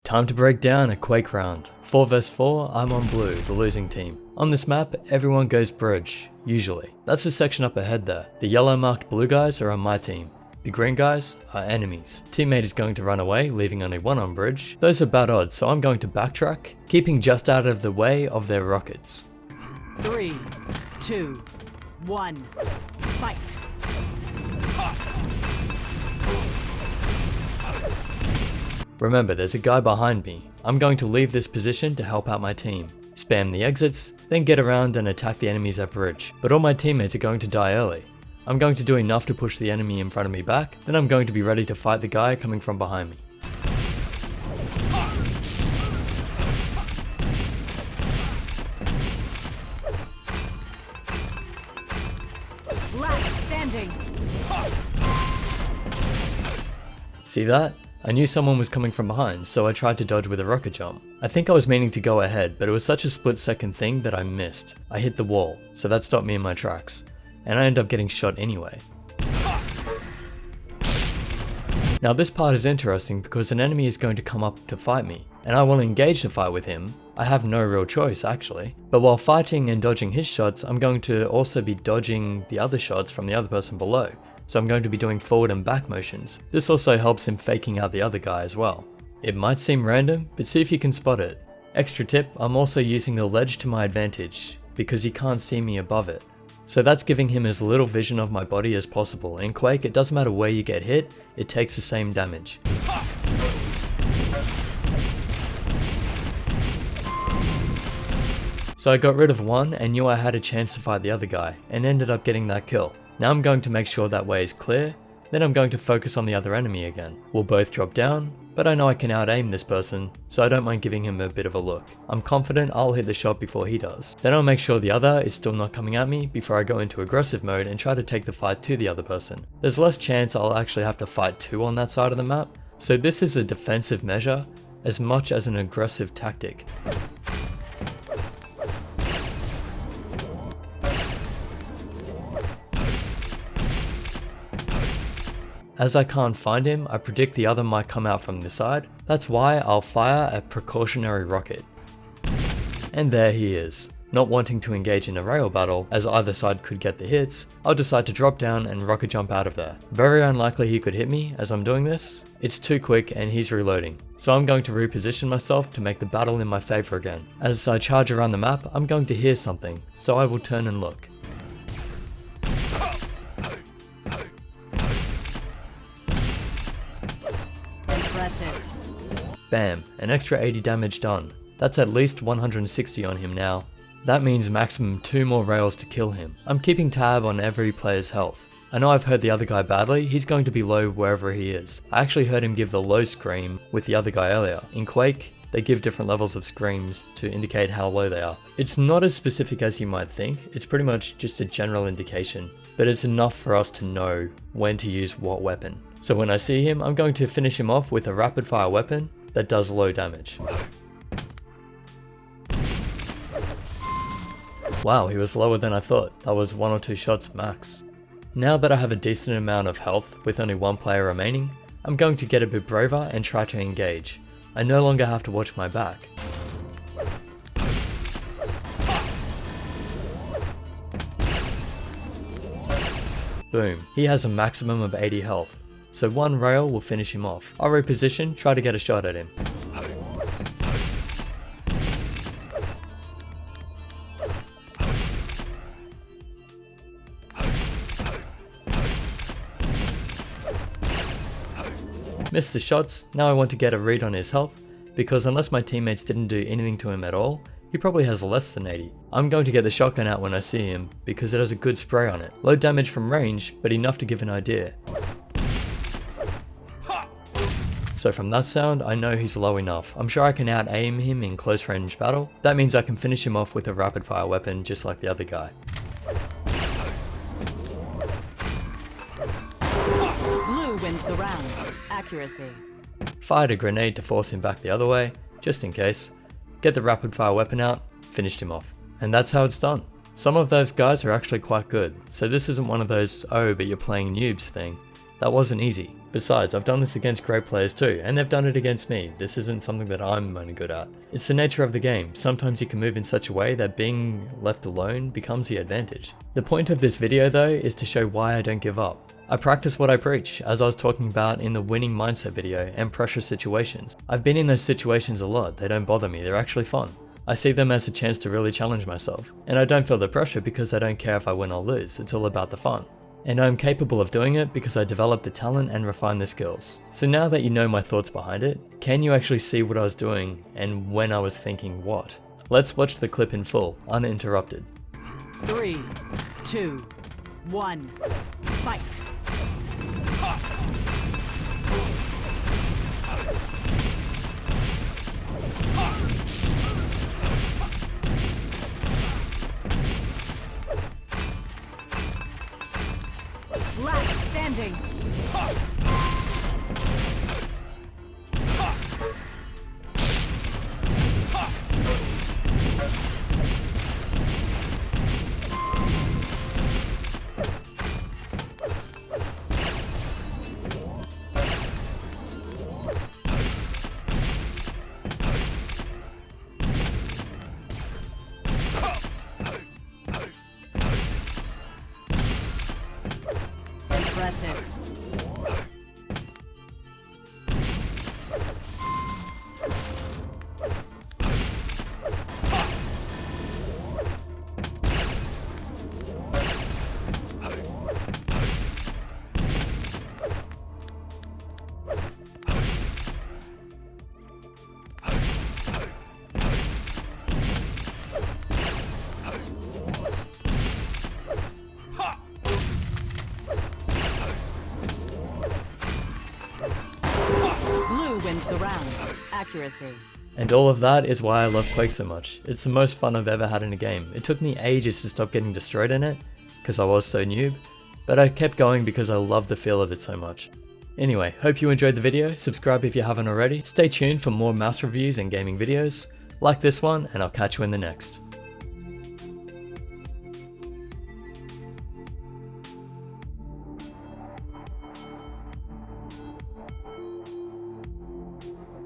Time to break down a Quake round. 4 vs 4, I'm on blue, the losing team. On this map, everyone goes bridge, usually. That's the section up ahead there. The yellow marked blue guys are on my team. The green guys are enemies. Teammate is going to run away, leaving only one on bridge. Those are bad odds, so I'm going to backtrack, keeping just out of the way of their rockets. 3, 2, 1, fight! Remember, there's a guy behind me. I'm going to leave this position to help out my team. Spam the exits, then get around and attack the enemies at bridge. But all my teammates are going to die early. I'm going to do enough to push the enemy in front of me back, then I'm going to be ready to fight the guy coming from behind me. Last standing! See that? I knew someone was coming from behind, so I tried to dodge with a rocket jump. I think I was meaning to go ahead, but it was such a split-second thing that I missed. I hit the wall, so that stopped me in my tracks, and I ended up getting shot anyway. Now this part is interesting because an enemy is going to come up to fight me, and I will engage the fight with him. I have no real choice actually, but while fighting and dodging his shots, I'm going to also be dodging the other shots from the other person below. So I'm going to be doing forward and back motions. This also helps him faking out the other guy as well. It might seem random, but see if you can spot it. Extra tip, I'm also using the ledge to my advantage, because he can't see me above it. So that's giving him as little vision of my body as possible. In Quake, it doesn't matter where you get hit, it takes the same damage. So I got rid of one and knew I had a chance to fight the other guy, and ended up getting that kill. Now I'm going to make sure that way is clear, then I'm going to focus on the other enemy again. We'll both drop down, but I know I can out-aim this person, so I don't mind giving him a bit of a look. I'm confident I'll hit the shot before he does. Then I'll make sure the other is still not coming at me before I go into aggressive mode and try to take the fight to the other person. There's less chance I'll actually have to fight two on that side of the map, so this is a defensive measure as much as an aggressive tactic. As I can't find him, I predict the other might come out from this side. That's why I'll fire a precautionary rocket. And there he is. Not wanting to engage in a rail battle, as either side could get the hits, I'll decide to drop down and rocket jump out of there. Very unlikely he could hit me as I'm doing this. It's too quick and he's reloading. So I'm going to reposition myself to make the battle in my favor again. As I charge around the map, I'm going to hear something, so I will turn and look. Bam, an extra 80 damage done. That's at least 160 on him now. That means maximum 2 more rails to kill him. I'm keeping tab on every player's health. I know I've hurt the other guy badly, he's going to be low wherever he is. I actually heard him give the low scream with the other guy earlier. In Quake, they give different levels of screams to indicate how low they are. It's not as specific as you might think, it's pretty much just a general indication, but it's enough for us to know when to use what weapon. So when I see him, I'm going to finish him off with a rapid fire weapon that does low damage. Wow, he was lower than I thought. That was 1 or 2 shots max. Now that I have a decent amount of health with only 1 player remaining, I'm going to get a bit braver and try to engage. I no longer have to watch my back. Boom, he has a maximum of 80 health. So 1 rail will finish him off. I'll reposition, try to get a shot at him. Missed the shots, now I want to get a read on his health, because unless my teammates didn't do anything to him at all, he probably has less than 80. I'm going to get the shotgun out when I see him, because it has a good spray on it. Low damage from range, but enough to give an idea. So from that sound, I know he's low enough. I'm sure I can out-aim him in close range battle. That means I can finish him off with a rapid fire weapon just like the other guy. Blue wins the round. Accuracy. Fired a grenade to force him back the other way, just in case. Get the rapid fire weapon out, finished him off. And that's how it's done. Some of those guys are actually quite good, so this isn't one of those, oh but you're playing noobs thing. That wasn't easy. Besides, I've done this against great players too, and they've done it against me. This isn't something that I'm only good at. It's the nature of the game. Sometimes you can move in such a way that being left alone becomes the advantage. The point of this video though is to show why I don't give up. I practice what I preach, as I was talking about in the winning mindset video, and pressure situations. I've been in those situations a lot. They don't bother me, they're actually fun. I see them as a chance to really challenge myself. And I don't feel the pressure because I don't care if I win or lose, it's all about the fun. And I'm capable of doing it because I developed the talent and refined the skills. So now that you know my thoughts behind it, can you actually see what I was doing and when I was thinking what? Let's watch the clip in full, uninterrupted. 3, 2, 1, fight! Last standing! Impressive. Wins the round. Accuracy. And all of that is why I love Quake so much. It's the most fun I've ever had in a game. It took me ages to stop getting destroyed in it, because I was so noob, but I kept going because I love the feel of it so much. Anyway, hope you enjoyed the video, subscribe if you haven't already, stay tuned for more mouse reviews and gaming videos, like this one, and I'll catch you in the next.